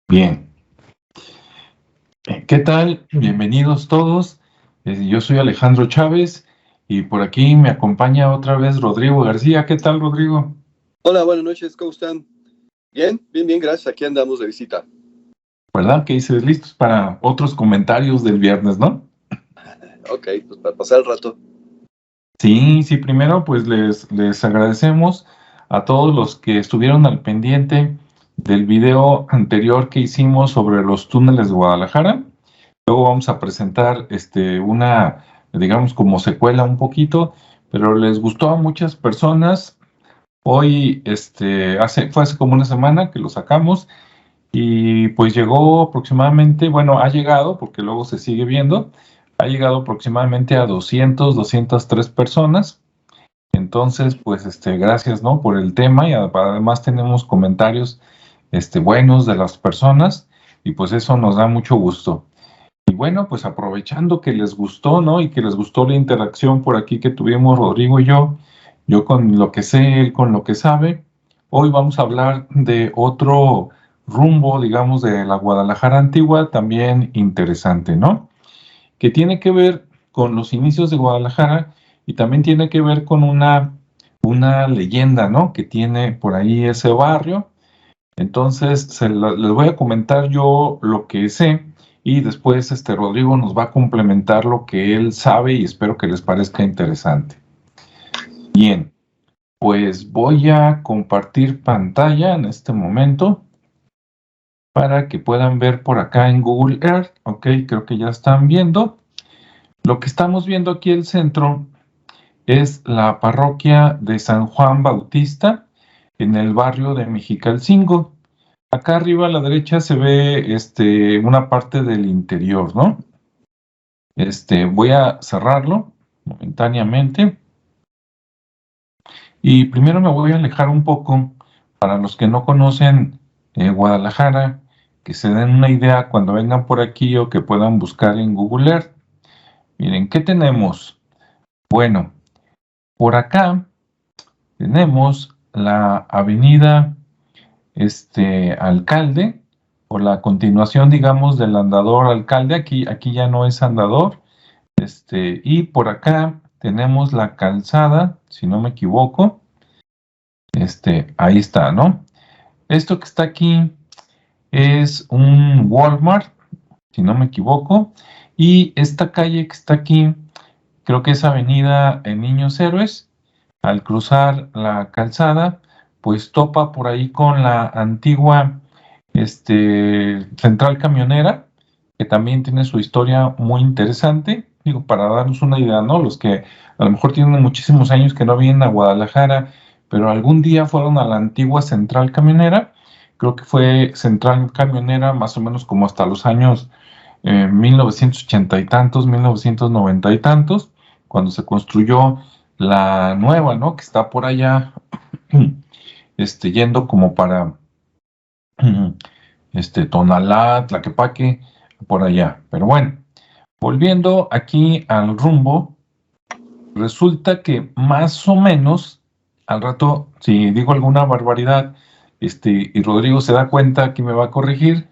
Bien. ¿Qué tal? Bienvenidos todos. Yo soy Alejandro Chávez y por aquí me acompaña otra vez Rodrigo García. ¿Qué tal, Rodrigo? Hola, buenas noches, ¿cómo están? Bien, gracias. Aquí andamos de visita. ¿Verdad que dices listos para otros comentarios del viernes, no? Ok, pues para pasar el rato. Sí, primero pues les agradecemos a todos los que estuvieron al pendiente del video anterior que hicimos sobre los túneles de Guadalajara. Luego vamos a presentar una, digamos, como secuela un poquito, pero les gustó a muchas personas. Hoy, fue hace como una semana que lo sacamos y pues llegó aproximadamente, bueno, ha llegado, porque luego se sigue viendo, ha llegado aproximadamente a 203 personas. Entonces, pues, gracias, ¿no? Por el tema y además tenemos comentarios, buenos de las personas y pues eso nos da mucho gusto. Y bueno, pues aprovechando que les gustó, ¿no? Y que les gustó la interacción por aquí que tuvimos Rodrigo y yo con lo que sé, él con lo que sabe, hoy vamos a hablar de otro rumbo, digamos, de la Guadalajara antigua, también interesante, ¿no? Que tiene que ver con los inicios de Guadalajara y también tiene que ver con una leyenda, ¿no? Que tiene por ahí ese barrio. Entonces, les voy a comentar yo lo que sé y después Rodrigo nos va a complementar lo que él sabe y espero que les parezca interesante. Bien, pues voy a compartir pantalla en este momento para que puedan ver por acá en Google Earth. Ok, creo que ya están viendo. Lo que estamos viendo aquí el centro es la parroquia de San Juan Bautista en el barrio de Mexicalcingo. Acá arriba a la derecha se ve una parte del interior, ¿no? Voy a cerrarlo momentáneamente. Y primero me voy a alejar un poco para los que no conocen Guadalajara, que se den una idea cuando vengan por aquí o que puedan buscar en Google Earth. Miren, ¿qué tenemos? Bueno, por acá tenemos la avenida Alcalde, o la continuación, digamos, del andador Alcalde. Aquí ya no es andador. Y por acá tenemos la calzada, si no me equivoco. Ahí está, ¿no? Esto que está aquí es un Walmart, si no me equivoco. Y esta calle que está aquí, creo que es Avenida Niños Héroes. Al cruzar la calzada, pues topa por ahí con la antigua central camionera, que también tiene su historia muy interesante. Digo, para darnos una idea, ¿no? Los que a lo mejor tienen muchísimos años que no vienen a Guadalajara, pero algún día fueron a la antigua central camionera. Creo que fue central camionera más o menos como hasta los años 1980 y tantos, 1990 y tantos, cuando se construyó la nueva, ¿no? Que está por allá, yendo como para Tonalá, Tlaquepaque, por allá. Pero bueno, volviendo aquí al rumbo, resulta que más o menos, al rato, si digo alguna barbaridad, y Rodrigo se da cuenta que me va a corregir,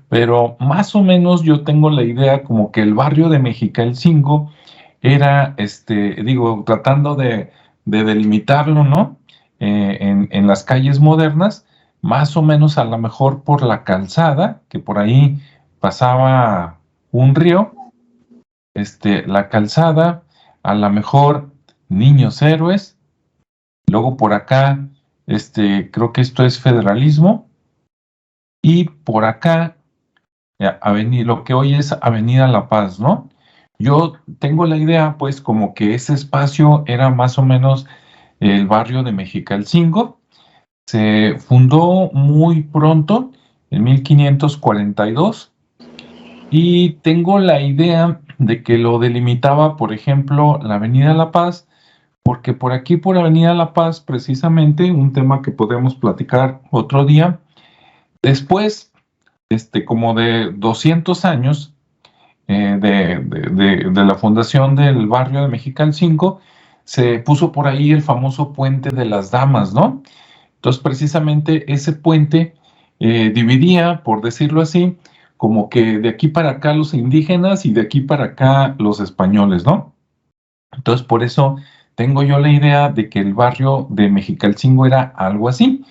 pero más o menos yo tengo la idea como que el barrio de Mexicalcingo era, digo, tratando de delimitarlo, ¿no? En las calles modernas, más o menos a lo mejor por la calzada, que por ahí pasaba un río, la calzada, a lo mejor Niños Héroes, luego por acá, creo que esto es Federalismo, y por acá, lo que hoy es Avenida La Paz, ¿no? Yo tengo la idea, pues, como que ese espacio era más o menos el barrio de Mexicalcingo. Se fundó muy pronto, en 1542, y tengo la idea de que lo delimitaba, por ejemplo, la Avenida La Paz, porque por aquí, por Avenida La Paz, precisamente, un tema que podemos platicar otro día, después, como de 200 años, de la fundación del barrio de Mexicalcingo, se puso por ahí el famoso Puente de las Damas, ¿no? Entonces, precisamente ese puente dividía, por decirlo así, como que de aquí para acá los indígenas y de aquí para acá los españoles, ¿no? Entonces, por eso tengo yo la idea de que el barrio de Mexicalcingo era algo así.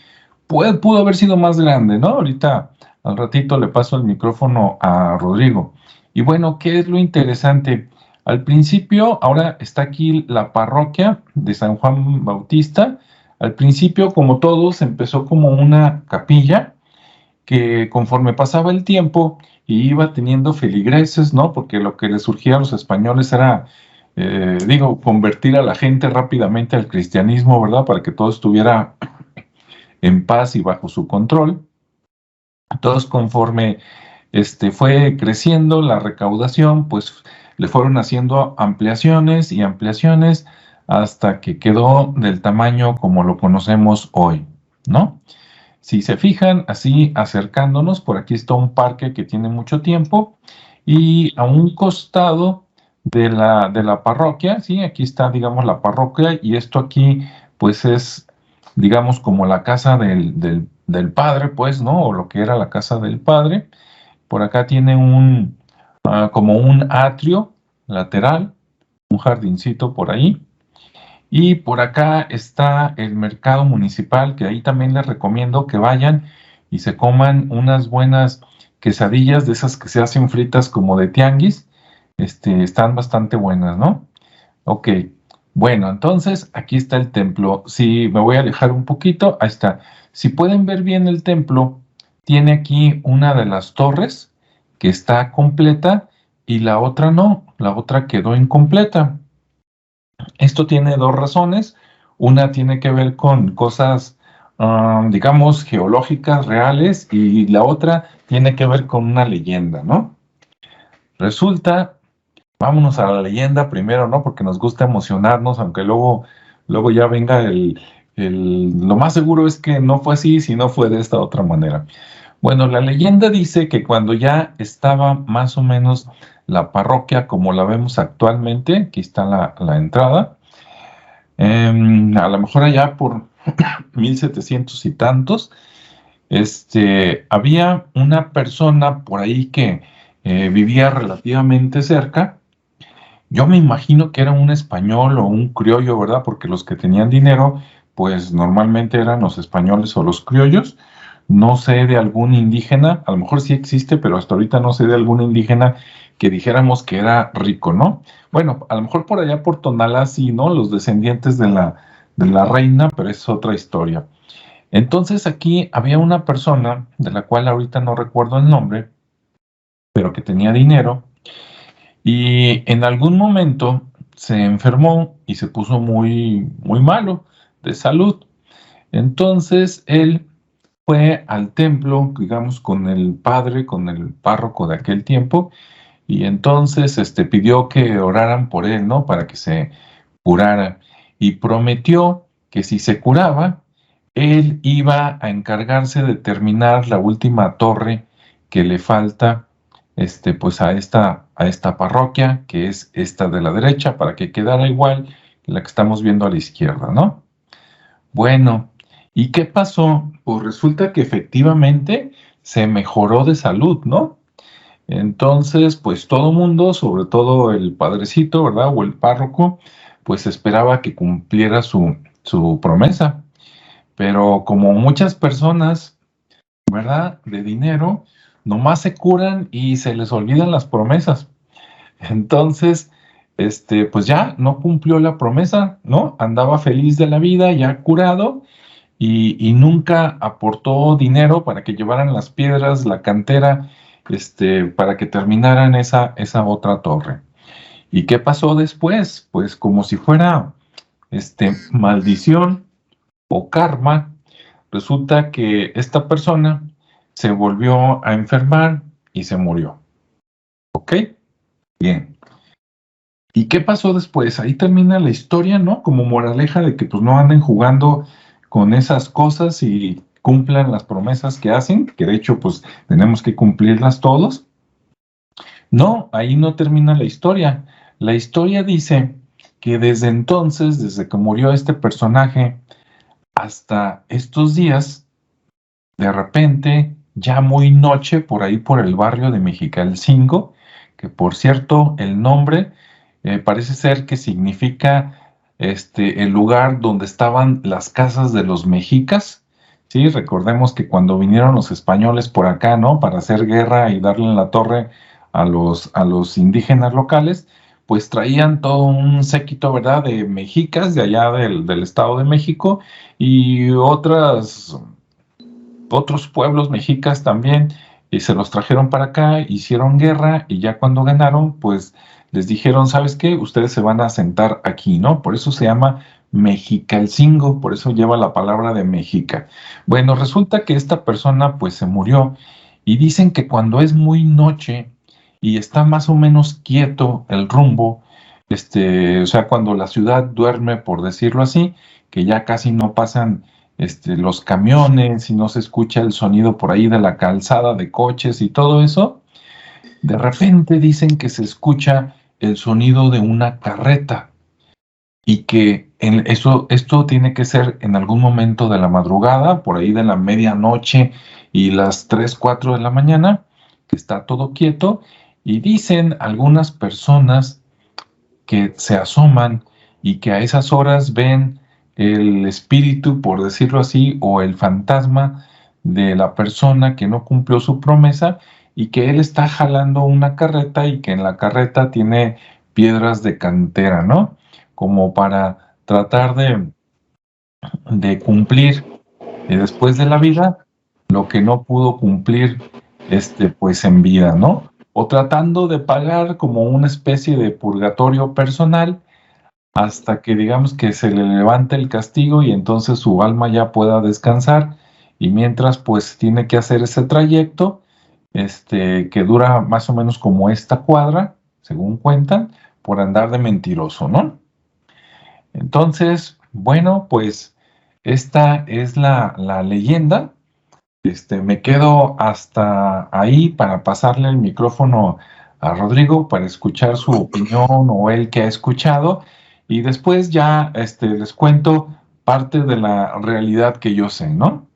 Pudo haber sido más grande, ¿no? Ahorita, al ratito le paso el micrófono a Rodrigo. Y bueno, ¿qué es lo interesante? Al principio, ahora está aquí la parroquia de San Juan Bautista. Al principio, como todos, empezó como una capilla que conforme pasaba el tiempo y iba teniendo feligreses, ¿no? Porque lo que les surgía a los españoles era, convertir a la gente rápidamente al cristianismo, ¿verdad? Para que todo estuviera en paz y bajo su control. Entonces, conforme fue creciendo la recaudación, pues le fueron haciendo ampliaciones y ampliaciones hasta que quedó del tamaño como lo conocemos hoy, ¿no? Si se fijan, así acercándonos, por aquí está un parque que tiene mucho tiempo y a un costado de la parroquia, ¿sí? Aquí está, digamos, la parroquia y esto aquí, pues es, digamos, como la casa del padre, pues, ¿no? O lo que era la casa del padre. Por acá tiene como un atrio lateral, un jardincito por ahí. Y por acá está el mercado municipal, que ahí también les recomiendo que vayan y se coman unas buenas quesadillas de esas que se hacen fritas como de tianguis. Están bastante buenas, ¿no? Ok, bueno, entonces aquí está el templo. Si me voy a alejar un poquito, ahí está. Si pueden ver bien el templo, tiene aquí una de las torres que está completa y la otra no, la otra quedó incompleta. Esto tiene dos razones. Una tiene que ver con cosas, digamos, geológicas reales y la otra tiene que ver con una leyenda, ¿no? Resulta, vámonos a la leyenda primero, ¿no? Porque nos gusta emocionarnos, aunque luego ya venga lo más seguro es que no fue así, sino fue de esta otra manera. Bueno, la leyenda dice que cuando ya estaba más o menos la parroquia como la vemos actualmente, aquí está la entrada, a lo mejor allá por 1700 y tantos, había una persona por ahí que vivía relativamente cerca. Yo me imagino que era un español o un criollo, ¿verdad? Porque los que tenían dinero, pues normalmente eran los españoles o los criollos. No sé de algún indígena, a lo mejor sí existe, pero hasta ahorita no sé de algún indígena que dijéramos que era rico, ¿no? Bueno, a lo mejor por allá por Tonalá sí, ¿no? Los descendientes de la reina, pero es otra historia. Entonces aquí había una persona, de la cual ahorita no recuerdo el nombre, pero que tenía dinero, y en algún momento se enfermó y se puso muy, muy malo de salud. Entonces él fue al templo, digamos, con el padre, con el párroco de aquel tiempo, y entonces pidió que oraran por él, ¿no? Para que se curara. Y prometió que si se curaba, él iba a encargarse de terminar la última torre que le falta, pues a esta parroquia, que es esta de la derecha, para que quedara igual que la que estamos viendo a la izquierda, ¿no? Bueno, ¿y qué pasó? Pues resulta que efectivamente se mejoró de salud, ¿no? Entonces, pues todo mundo, sobre todo el padrecito, ¿verdad? O el párroco, pues esperaba que cumpliera su promesa. Pero como muchas personas, ¿verdad? De dinero, nomás se curan y se les olvidan las promesas. Entonces, pues ya no cumplió la promesa, ¿no? Andaba feliz de la vida, ya curado, y nunca aportó dinero para que llevaran las piedras, la cantera, para que terminaran esa otra torre. ¿Y qué pasó después? Pues como si fuera, maldición o karma, resulta que esta persona se volvió a enfermar y se murió. ¿Ok? Bien. ¿Y qué pasó después? Ahí termina la historia, ¿no? Como moraleja de que pues no anden jugando con esas cosas y cumplan las promesas que hacen, que de hecho pues tenemos que cumplirlas todos. No, ahí no termina la historia. La historia dice que desde entonces, desde que murió este personaje, hasta estos días, de repente, ya muy noche, por ahí por el barrio de Mexicalcingo, que por cierto, el nombre parece ser que significa el lugar donde estaban las casas de los mexicas. Sí, recordemos que cuando vinieron los españoles por acá, ¿no? Para hacer guerra y darle en la torre a los indígenas locales, pues traían todo un séquito, ¿verdad? De mexicas de allá del Estado de México y otros pueblos mexicas también, y se los trajeron para acá, hicieron guerra y ya cuando ganaron, pues les dijeron, ¿sabes qué? Ustedes se van a asentar aquí, ¿no? Por eso se llama Mexicalcingo, por eso lleva la palabra de Mexica. Bueno, resulta que esta persona pues se murió y dicen que cuando es muy noche y está más o menos quieto el rumbo, o sea, cuando la ciudad duerme, por decirlo así, que ya casi no pasan los camiones y no se escucha el sonido por ahí de la calzada de coches y todo eso, de repente dicen que se escucha el sonido de una carreta y que esto tiene que ser en algún momento de la madrugada, por ahí de la medianoche y las 3 4 de la mañana, que está todo quieto y dicen algunas personas que se asoman y que a esas horas ven el espíritu, por decirlo así, o el fantasma de la persona que no cumplió su promesa y que él está jalando una carreta y que en la carreta tiene piedras de cantera, ¿no? Como para tratar de cumplir después de la vida lo que no pudo cumplir pues en vida, ¿no? O tratando de pagar como una especie de purgatorio personal hasta que digamos que se le levante el castigo y entonces su alma ya pueda descansar y mientras pues tiene que hacer ese trayecto que dura más o menos como esta cuadra, según cuentan, por andar de mentiroso, ¿no? Entonces, bueno, pues esta es la leyenda. Me quedo hasta ahí para pasarle el micrófono a Rodrigo para escuchar su opinión o él que ha escuchado y después ya les cuento parte de la realidad que yo sé, ¿no?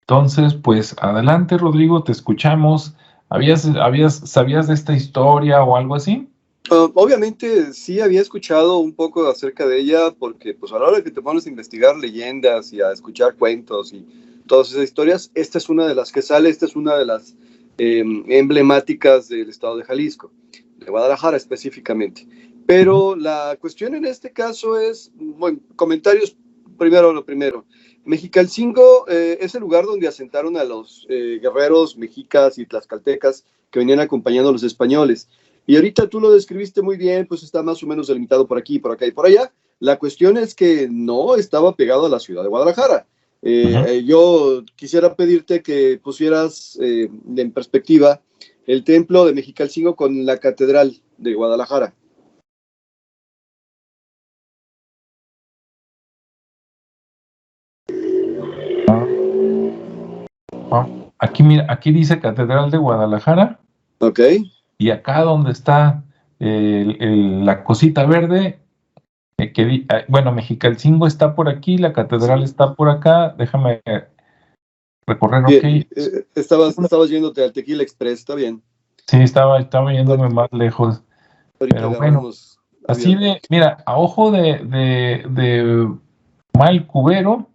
Entonces, pues adelante, Rodrigo, te escuchamos. ¿Sabías de esta historia o algo así? Obviamente sí había escuchado un poco acerca de ella porque pues a la hora que te pones a investigar leyendas y a escuchar cuentos y todas esas historias, esta es una de las que sale, esta es una de las emblemáticas del estado de Jalisco, de Guadalajara específicamente. Pero la cuestión en este caso es, bueno, comentarios primero lo primero. Mexicalcingo es el lugar donde asentaron a los guerreros mexicas y tlaxcaltecas que venían acompañando a los españoles. Y ahorita tú lo describiste muy bien, pues está más o menos delimitado por aquí, por acá y por allá. La cuestión es que no estaba pegado a la ciudad de Guadalajara. Yo quisiera pedirte que pusieras en perspectiva el templo de Mexicalcingo con la catedral de Guadalajara. Aquí, mira, aquí dice Catedral de Guadalajara. Ok. Y acá donde está la cosita verde, bueno, Mexicalcingo está por aquí, la catedral Sí. está por acá, déjame recorrer, ok. Bien, estabas yéndote al Tequila Express, está bien. Sí, estaba yéndome más lejos, Ahorita pero bueno, agarramos así avión. de, mira, a ojo de mal cubero,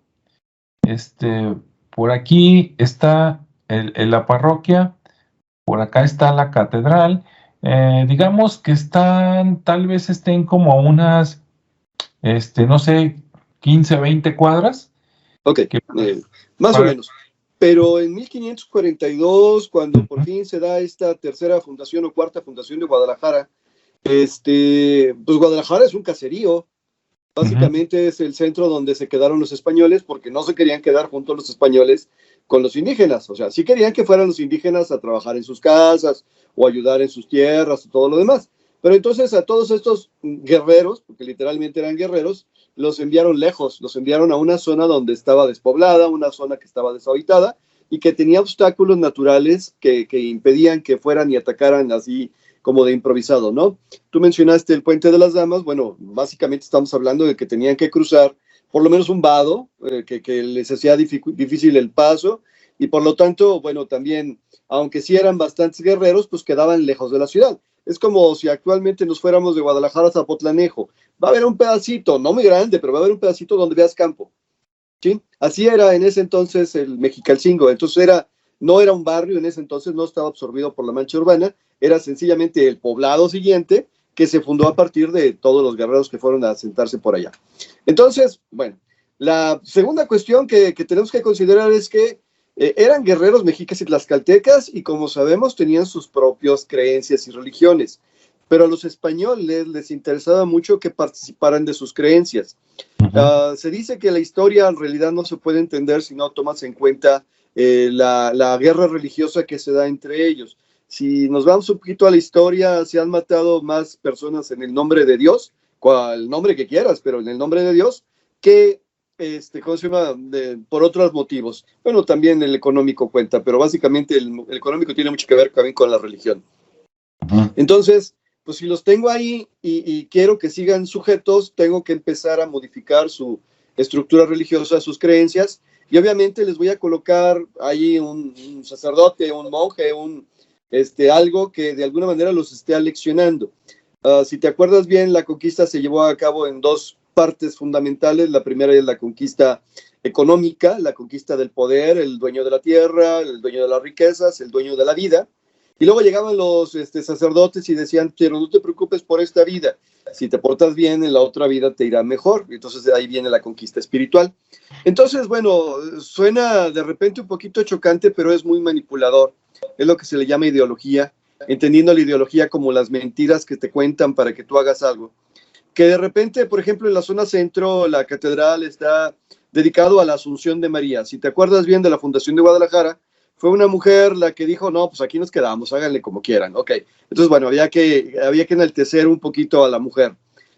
por aquí está la parroquia, por acá está la catedral, digamos que tal vez estén como a unas no sé, 15, 20 cuadras. Ok, Que, más o para, menos. Pero en 1542, cuando por fin se da esta tercera fundación o cuarta fundación de Guadalajara, pues Guadalajara es un caserío. Básicamente es el centro donde se quedaron los españoles porque no se querían quedar junto a los españoles con los indígenas. O sea, sí querían que fueran los indígenas a trabajar en sus casas o ayudar en sus tierras y todo lo demás. Pero entonces a todos estos guerreros, porque literalmente eran guerreros, los enviaron lejos, los enviaron a una zona donde estaba despoblada, una zona que estaba deshabitada y que tenía obstáculos naturales que impedían que fueran y atacaran así como de improvisado, ¿no? Tú mencionaste el Puente de las Damas, bueno, básicamente estamos hablando de que tenían que cruzar por lo menos un vado que les hacía difícil el paso, y por lo tanto, bueno, también, aunque sí eran bastantes guerreros, pues quedaban lejos de la ciudad. Es como si actualmente nos fuéramos de Guadalajara a Zapotlanejo. Va a haber un pedacito, no muy grande, pero va a haber un pedacito donde veas campo. ¿Sí? Así era en ese entonces el Mexicalcingo. Entonces no era un barrio en ese entonces, no estaba absorbido por la mancha urbana, era sencillamente el poblado siguiente que se fundó a partir de todos los guerreros que fueron a asentarse por allá. Entonces, bueno, la segunda cuestión que tenemos que considerar es que eran guerreros mexicas y tlaxcaltecas y como sabemos tenían sus propias creencias y religiones, pero a los españoles les interesaba mucho que participaran de sus creencias. Se dice que la historia en realidad no se puede entender si no tomas en cuenta la guerra religiosa que se da entre ellos. Si nos vamos un poquito a la historia, se han matado más personas en el nombre de Dios, cual nombre que quieras, pero en el nombre de Dios, que ¿cómo se llama? Por otros motivos. Bueno, también el económico cuenta, pero básicamente el económico tiene mucho que ver también con la religión. Entonces, pues si los tengo ahí y quiero que sigan sujetos, tengo que empezar a modificar su estructura religiosa, sus creencias, y obviamente les voy a colocar ahí un sacerdote, un monje, algo que de alguna manera los esté aleccionando. Si te acuerdas bien, la conquista se llevó a cabo en dos partes fundamentales. La primera es la conquista económica, la conquista del poder, el dueño de la tierra, el dueño de las riquezas, el dueño de la vida. Y luego llegaban los sacerdotes y decían, pero no te preocupes por esta vida, si te portas bien, en la otra vida te irá mejor. Entonces ahí viene la conquista espiritual. Entonces, bueno, suena de repente un poquito chocante, pero es muy manipulador. Es lo que se le llama ideología, entendiendo la ideología como las mentiras que te cuentan para que tú hagas algo. Que de repente, por ejemplo, en la zona centro, la catedral está dedicado a la Asunción de María. Si te acuerdas bien de la Fundación de Guadalajara, fue una mujer la que dijo, no, pues aquí nos quedamos, háganle como quieran. Ok, entonces, bueno, había que enaltecer un poquito a la mujer.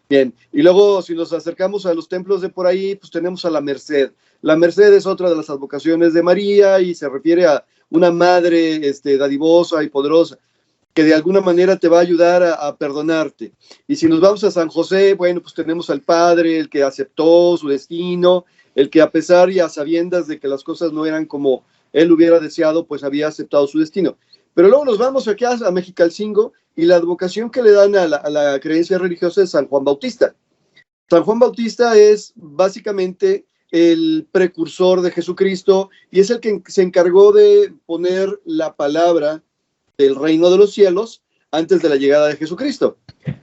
Bien, y luego si nos acercamos a los templos de por ahí, pues tenemos a la Merced. La Merced es otra de las advocaciones de María y se refiere a una madre dadivosa y poderosa que de alguna manera te va a ayudar a perdonarte. Y si nos vamos a San José, bueno, pues tenemos al Padre, el que aceptó su destino, el que a pesar y a sabiendas de que las cosas no eran como él hubiera deseado, pues había aceptado su destino. Pero luego nos vamos aquí a Mexicalcingo y la advocación que le dan a la creencia religiosa es San Juan Bautista. San Juan Bautista es básicamente el precursor de Jesucristo y es el que se encargó de poner la palabra del reino de los cielos antes de la llegada de Jesucristo.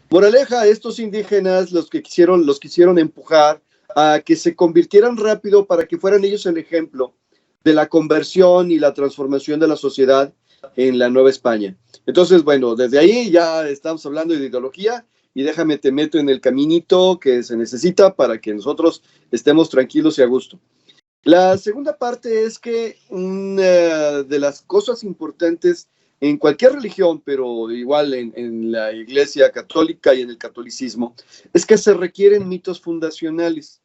Moraleja, estos indígenas los quisieron empujar a que se convirtieran rápido para que fueran ellos el ejemplo de la conversión y la transformación de la sociedad en la Nueva España. Entonces, bueno, desde ahí ya estamos hablando de ideología y déjame te meto en el caminito que se necesita para que nosotros estemos tranquilos y a gusto. La segunda parte es que una de las cosas importantes en cualquier religión, pero igual en la Iglesia Católica y en el catolicismo, es que se requieren mitos fundacionales.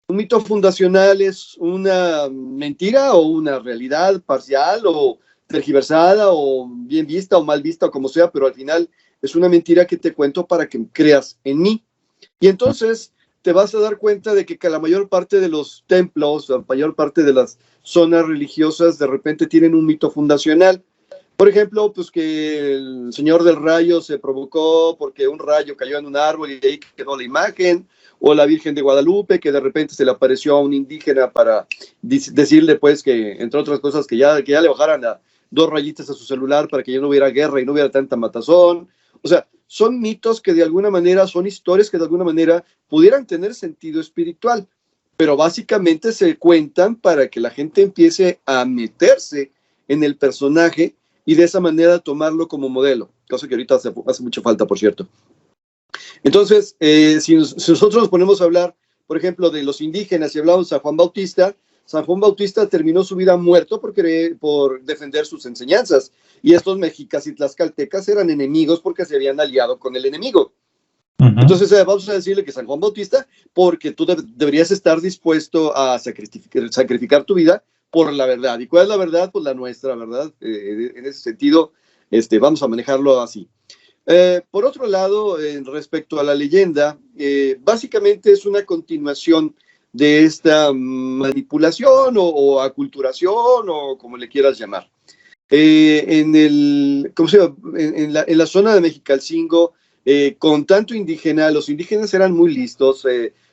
Un mito fundacional es una mentira o una realidad parcial o tergiversada o bien vista o mal vista o como sea, pero al final es una mentira que te cuento para que creas en mí. Y entonces te vas a dar cuenta de que la mayor parte de los templos, la mayor parte de las zonas religiosas de repente tienen un mito fundacional. Por ejemplo, pues que el Señor del Rayo se provocó porque un rayo cayó en un árbol y ahí quedó la imagen, o la Virgen de Guadalupe, que de repente se le apareció a un indígena para decirle, pues, que, entre otras cosas, que ya le bajaran a 2 rayitas a su celular para que ya no hubiera guerra y no hubiera tanta matazón. O sea, son mitos que de alguna manera, son historias que de alguna manera pudieran tener sentido espiritual, pero básicamente se cuentan para que la gente empiece a meterse en el personaje y de esa manera tomarlo como modelo, cosa que ahorita hace mucha falta, por cierto. Entonces, si nosotros nos ponemos a hablar, por ejemplo, de los indígenas y hablamos de San Juan Bautista terminó su vida muerto por defender sus enseñanzas. Y estos mexicas y tlaxcaltecas eran enemigos porque se habían aliado con el enemigo. Entonces, vamos a decirle que San Juan Bautista, porque tú deberías estar dispuesto a sacrificar tu vida por la verdad. ¿Y cuál es la verdad? Pues la nuestra, ¿verdad? En ese sentido, vamos a manejarlo así. Por otro lado, respecto a la leyenda, básicamente es una continuación de esta manipulación o aculturación o como le quieras llamar. ¿Cómo se llama? En la zona de Mexicalcingo, con tanto indígena, los indígenas eran muy listos,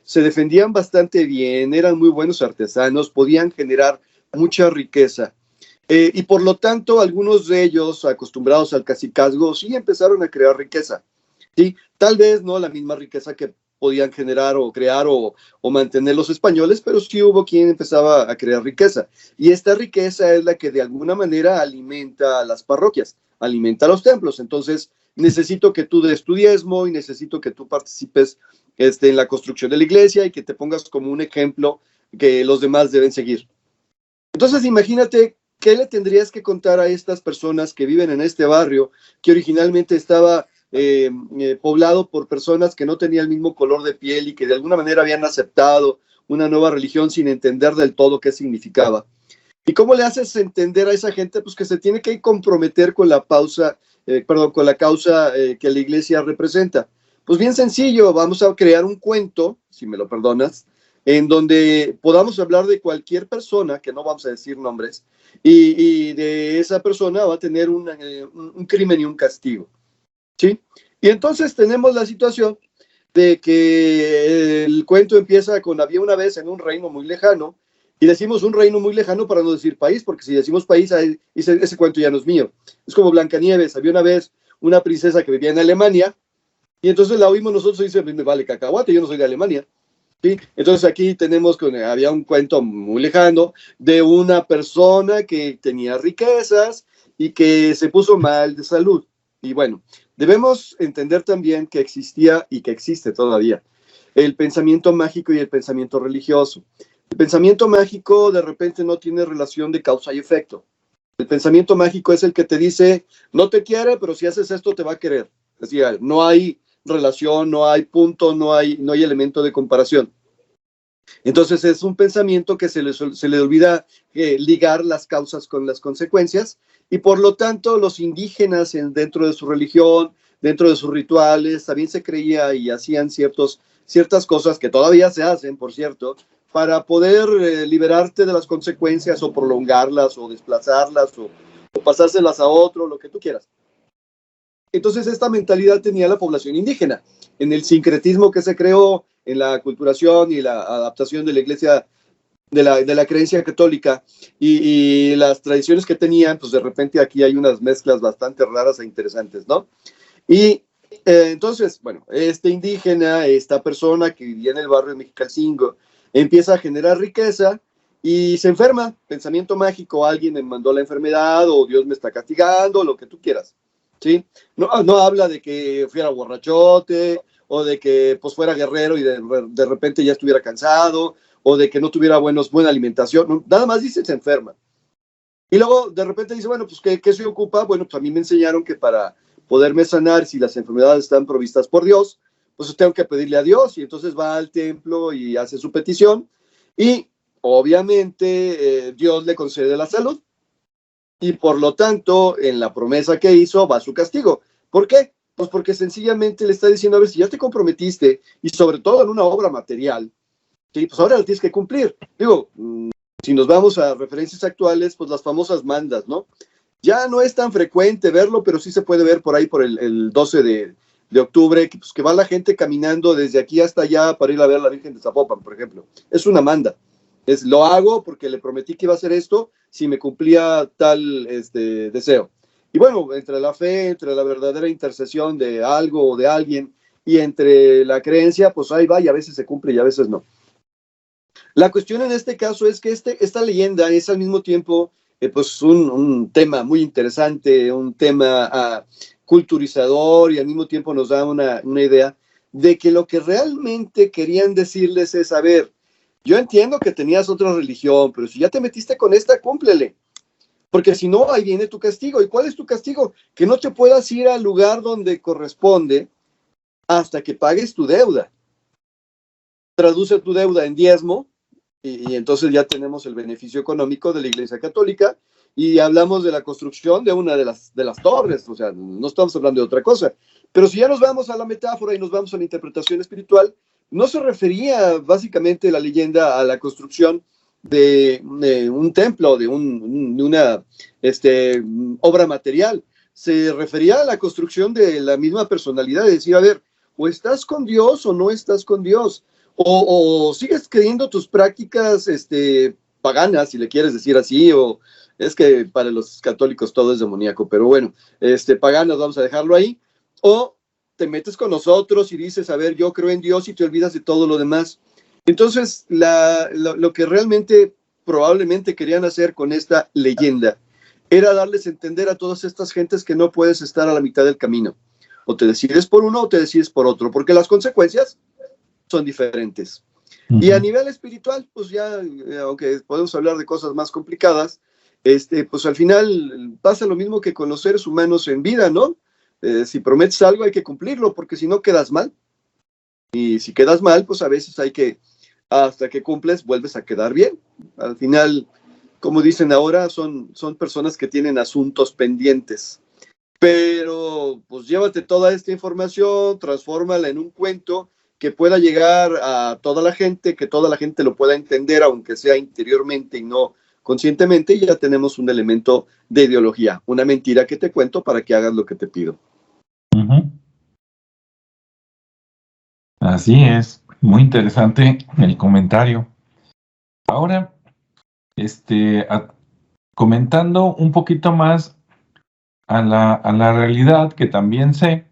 se defendían bastante bien, eran muy buenos artesanos, podían generar mucha riqueza. Y por lo tanto, algunos de ellos, acostumbrados al cacicazgo, sí empezaron a crear riqueza. ¿Sí? Tal vez no la misma riqueza que podían generar o crear o mantener los españoles, pero sí hubo quien empezaba a crear riqueza. Y esta riqueza es la que de alguna manera alimenta a las parroquias, alimenta a los templos. Entonces, necesito que tú des tu diezmo y necesito que tú participes en la construcción de la iglesia y que te pongas como un ejemplo que los demás deben seguir. Entonces, imagínate qué le tendrías que contar a estas personas que viven en este barrio, que originalmente estaba poblado por personas que no tenían el mismo color de piel y que de alguna manera habían aceptado una nueva religión sin entender del todo qué significaba. ¿Y cómo le haces entender a esa gente? Pues que se tiene que comprometer con la causa que la iglesia representa. Pues bien sencillo, vamos a crear un cuento, si me lo perdonas, en donde podamos hablar de cualquier persona, que no vamos a decir nombres, y de esa persona va a tener un crimen y un castigo. ¿Sí? Y entonces tenemos la situación de que el cuento empieza con había una vez en un reino muy lejano, y decimos un reino muy lejano para no decir país, porque si decimos país, ese cuento ya no es mío. Es como Blancanieves, había una vez una princesa que vivía en Alemania, y entonces la oímos nosotros y dice, me vale cacahuate, yo no soy de Alemania. ¿Sí? Entonces aquí tenemos que había un cuento muy lejano de una persona que tenía riquezas y que se puso mal de salud. Y bueno, debemos entender también que existía y que existe todavía el pensamiento mágico y el pensamiento religioso. El pensamiento mágico de repente no tiene relación de causa y efecto. El pensamiento mágico es el que te dice, no te quiere, pero si haces esto te va a querer. Es decir, no hay relación, no hay punto, no hay elemento de comparación. Entonces es un pensamiento que se le olvida ligar las causas con las consecuencias y por lo tanto los indígenas dentro de su religión, dentro de sus rituales, también se creía y hacían ciertas cosas que todavía se hacen, por cierto, para poder liberarte de las consecuencias o prolongarlas o desplazarlas o pasárselas a otro, lo que tú quieras. Entonces esta mentalidad tenía la población indígena. En el sincretismo que se creó, en la aculturación y la adaptación de la iglesia, de la creencia católica y las tradiciones que tenían, pues de repente aquí hay unas mezclas bastante raras e interesantes, ¿no? Y entonces, bueno, este indígena, esta persona que vivía en el barrio de Mexicalcingo, empieza a generar riqueza y se enferma, pensamiento mágico, alguien me mandó la enfermedad o Dios me está castigando, lo que tú quieras. ¿Sí? No habla de que fuera borrachote o de que pues fuera guerrero y de repente ya estuviera cansado o de que no tuviera buena alimentación, no, nada más dice se enferma. Y luego de repente dice, bueno, pues ¿qué se ocupa? Bueno, pues a mí me enseñaron que para poderme sanar, si las enfermedades están provistas por Dios, pues tengo que pedirle a Dios y entonces va al templo y hace su petición y obviamente Dios le concede la salud. Y por lo tanto, en la promesa que hizo va su castigo. ¿Por qué? Pues porque sencillamente le está diciendo, a ver, si ya te comprometiste, y sobre todo en una obra material, ¿sí? Pues ahora la tienes que cumplir. Digo, si nos vamos a referencias actuales, pues las famosas mandas, ¿no? Ya no es tan frecuente verlo, pero sí se puede ver por ahí por el 12 de octubre, que va la gente caminando desde aquí hasta allá para ir a ver a la Virgen de Zapopan, por ejemplo. Es una manda. Lo hago porque le prometí que iba a hacer esto si me cumplía tal deseo. Y bueno, entre la fe, entre la verdadera intercesión de algo o de alguien y entre la creencia, pues ahí va y a veces se cumple y a veces no. La cuestión en este caso es que esta leyenda es al mismo tiempo pues un tema muy interesante, un tema culturizador y al mismo tiempo nos da una idea de que lo que realmente querían decirles es, a ver, yo entiendo que tenías otra religión, pero si ya te metiste con esta, cúmplele. Porque si no, ahí viene tu castigo. ¿Y cuál es tu castigo? Que no te puedas ir al lugar donde corresponde hasta que pagues tu deuda. Traduce tu deuda en diezmo y entonces ya tenemos el beneficio económico de la Iglesia Católica y hablamos de la construcción de una de las torres. O sea, no estamos hablando de otra cosa. Pero si ya nos vamos a la metáfora y nos vamos a la interpretación espiritual, no se refería básicamente la leyenda a la construcción de un templo, de una obra material. Se refería a la construcción de la misma personalidad, de decir, a ver, o estás con Dios o no estás con Dios, o sigues creyendo tus prácticas paganas, si le quieres decir así, o es que para los católicos todo es demoníaco, pero bueno, paganas, vamos a dejarlo ahí, o te metes con nosotros y dices, a ver, yo creo en Dios y te olvidas de todo lo demás. Entonces, lo que realmente probablemente querían hacer con esta leyenda era darles a entender a todas estas gentes que no puedes estar a la mitad del camino. O te decides por uno o te decides por otro, porque las consecuencias son diferentes. Y a nivel espiritual, pues ya, aunque podemos hablar de cosas más complicadas, pues al final pasa lo mismo que con los seres humanos en vida, ¿no? Si prometes algo hay que cumplirlo, porque si no quedas mal. Y si quedas mal, pues a veces hay que, hasta que cumples, vuelves a quedar bien. Al final, como dicen ahora, son personas que tienen asuntos pendientes. Pero pues llévate toda esta información, transfórmala en un cuento que pueda llegar a toda la gente, que toda la gente lo pueda entender, aunque sea interiormente y no conscientemente, y ya tenemos un elemento de ideología, una mentira que te cuento para que hagas lo que te pido. Así es, muy interesante el comentario. Ahora, comentando un poquito más a la realidad que también sé,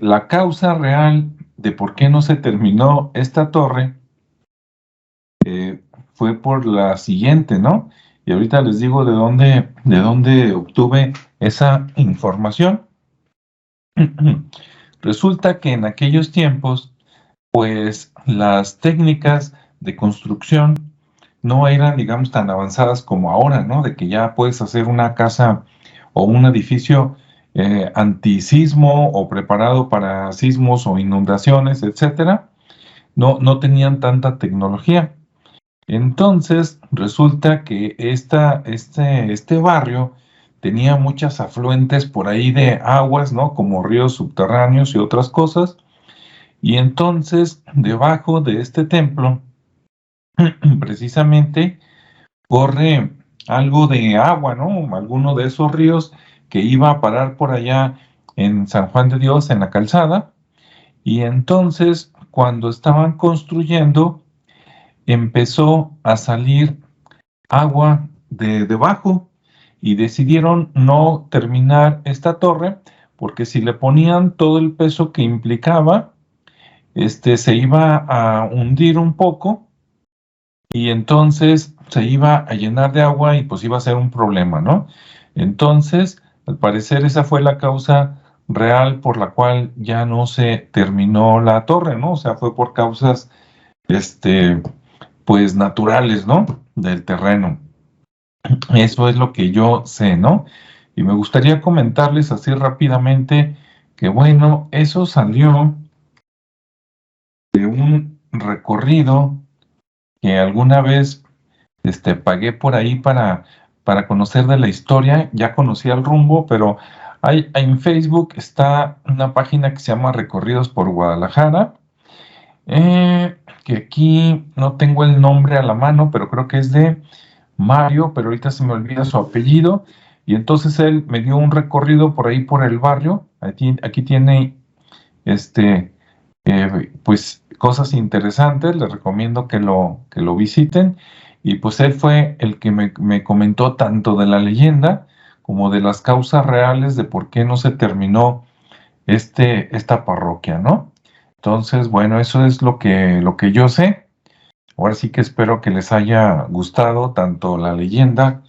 la causa real de por qué no se terminó esta torre fue por la siguiente, ¿no? Y ahorita les digo de dónde obtuve esa información. Resulta que en aquellos tiempos, pues las técnicas de construcción no eran, digamos, tan avanzadas como ahora, ¿no? De que ya puedes hacer una casa o un edificio antisismo o preparado para sismos o inundaciones, etcétera. No tenían tanta tecnología. Entonces, resulta que este barrio tenía muchas afluentes por ahí de aguas, ¿no? Como ríos subterráneos y otras cosas. Y entonces, debajo de este templo, precisamente, corre algo de agua, ¿no? Alguno de esos ríos que iba a parar por allá en San Juan de Dios, en la calzada. Y entonces, cuando estaban construyendo, empezó a salir agua de debajo y decidieron no terminar esta torre porque si le ponían todo el peso que implicaba, se iba a hundir un poco y entonces se iba a llenar de agua y pues iba a ser un problema, ¿no? Entonces, al parecer esa fue la causa real por la cual ya no se terminó la torre, ¿no? O sea, fue por causas, pues naturales, ¿no? Del terreno. Eso es lo que yo sé, ¿no? Y me gustaría comentarles así rápidamente que, bueno, eso salió de un recorrido que alguna vez pagué por ahí para conocer de la historia. Ya conocía el rumbo, pero en Facebook está una página que se llama Recorridos por Guadalajara, que aquí no tengo el nombre a la mano, pero creo que es de Mario, pero ahorita se me olvida su apellido, y entonces él me dio un recorrido por ahí por el barrio. Aquí tiene pues cosas interesantes, les recomiendo que lo visiten, y pues él fue el que me comentó tanto de la leyenda como de las causas reales de por qué no se terminó esta parroquia, ¿no? Entonces, bueno, eso es lo que yo sé. Ahora sí que espero que les haya gustado tanto la leyenda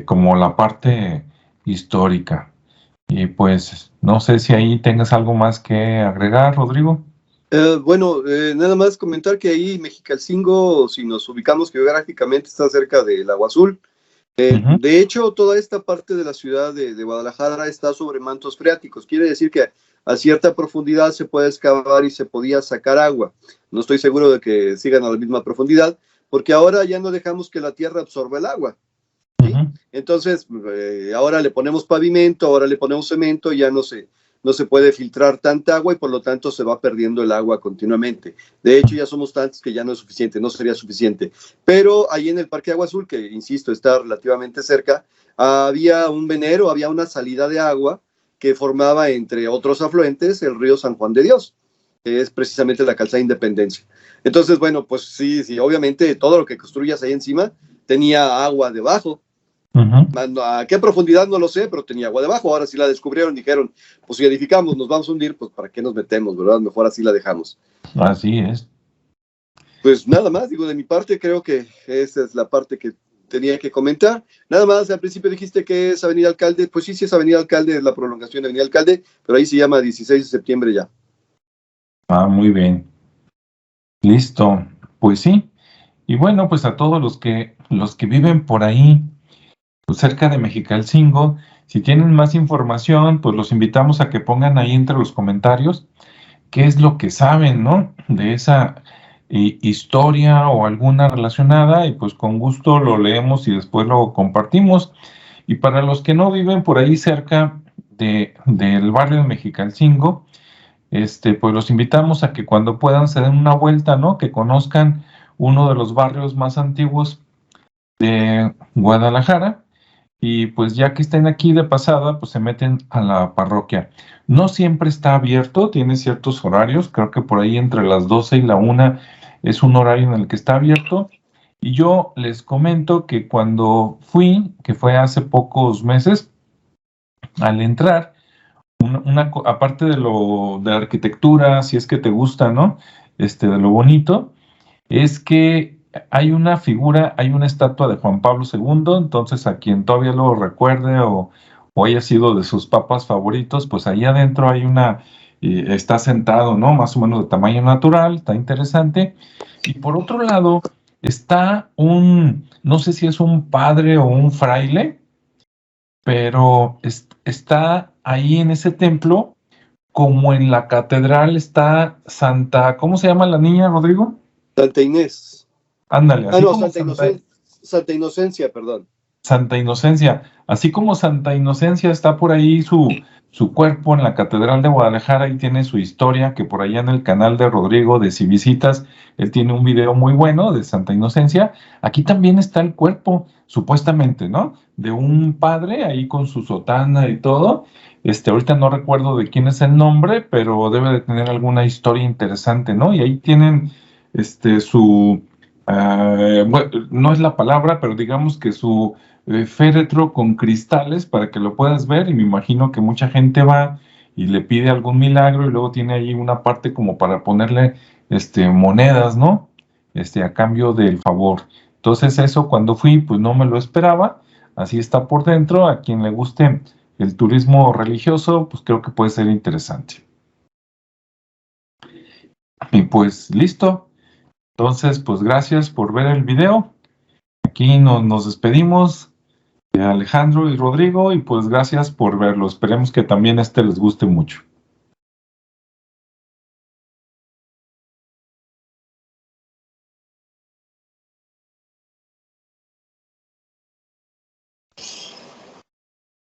como la parte histórica. Y pues no sé si ahí tengas algo más que agregar, Rodrigo. Bueno, nada más comentar que ahí Mexicalcingo, si nos ubicamos geográficamente, está cerca del Agua Azul. De hecho, toda esta parte de la ciudad de Guadalajara está sobre mantos freáticos. Quiere decir que a cierta profundidad se puede excavar y se podía sacar agua. No estoy seguro de que sigan a la misma profundidad, porque ahora ya no dejamos que la tierra absorba el agua. ¿Sí? Entonces, ahora le ponemos pavimento, ahora le ponemos cemento, ya no se no se puede filtrar tanta agua y por lo tanto se va perdiendo el agua continuamente. De hecho, ya somos tantos que ya no es suficiente, no sería suficiente. Pero ahí en el Parque Agua Azul, que insisto, está relativamente cerca, había un venero, había una salida de agua que formaba, entre otros afluentes, el río San Juan de Dios, que es precisamente la calzada Independencia. Entonces, bueno, pues sí, obviamente todo lo que construyas ahí encima tenía agua debajo. ¿A qué profundidad? No lo sé, pero tenía agua debajo. Ahora sí la descubrieron, dijeron, pues si edificamos, nos vamos a hundir, pues ¿para qué nos metemos, verdad? Mejor así la dejamos. Así es. Pues nada más, digo, de mi parte, creo que esa es la parte que tenía que comentar. Nada más, al principio dijiste que es Avenida Alcalde. Pues sí, es Avenida Alcalde, es la prolongación de Avenida Alcalde, pero ahí se llama 16 de septiembre ya. Muy bien. Listo. Pues sí. Y bueno, pues a todos los que viven por ahí, pues cerca de Mexicalcingo, si tienen más información, pues los invitamos a que pongan ahí entre los comentarios qué es lo que saben, ¿no? De esa historia o alguna relacionada, y pues con gusto lo leemos y después lo compartimos. Y para los que no viven por ahí cerca del barrio de Mexicalcingo, pues los invitamos a que cuando puedan se den una vuelta, ¿no? Que conozcan uno de los barrios más antiguos de Guadalajara, y pues ya que estén aquí de pasada, pues se meten a la parroquia. No siempre está abierto, tiene ciertos horarios, creo que por ahí entre las 12 y la 1 es un horario en el que está abierto. Y yo les comento que cuando fui, que fue hace pocos meses, al entrar, aparte de la arquitectura, si es que te gusta, ¿no? De lo bonito, es que hay una figura, hay una estatua de Juan Pablo II, entonces a quien todavía lo recuerde o haya sido de sus papas favoritos, pues ahí adentro hay está sentado, ¿no? Más o menos de tamaño natural, está interesante. Y por otro lado, está no sé si es un padre o un fraile, pero está ahí en ese templo, como en la catedral está ¿cómo se llama la niña, Rodrigo? Santa Inés. Ándale, así No, como Santa Inocencia, perdón. Santa Inocencia, así como Santa Inocencia está por ahí su cuerpo en la Catedral de Guadalajara y tiene su historia, que por allá en el canal de Rodrigo de Si Visitas, él tiene un video muy bueno de Santa Inocencia. Aquí también está el cuerpo, supuestamente, ¿no? De un padre ahí con su sotana y todo. Ahorita no recuerdo de quién es el nombre, pero debe de tener alguna historia interesante, ¿no? Y ahí tienen bueno, no es la palabra, pero digamos que su féretro con cristales para que lo puedas ver, y me imagino que mucha gente va y le pide algún milagro y luego tiene ahí una parte como para ponerle monedas, ¿no? A cambio del favor. Entonces eso cuando fui pues no me lo esperaba, así está por dentro. A quien le guste el turismo religioso pues creo que puede ser interesante. Y pues listo. Entonces pues gracias por ver el video. Aquí nos despedimos. Alejandro y Rodrigo, y pues gracias por verlo. Esperemos que también les guste mucho.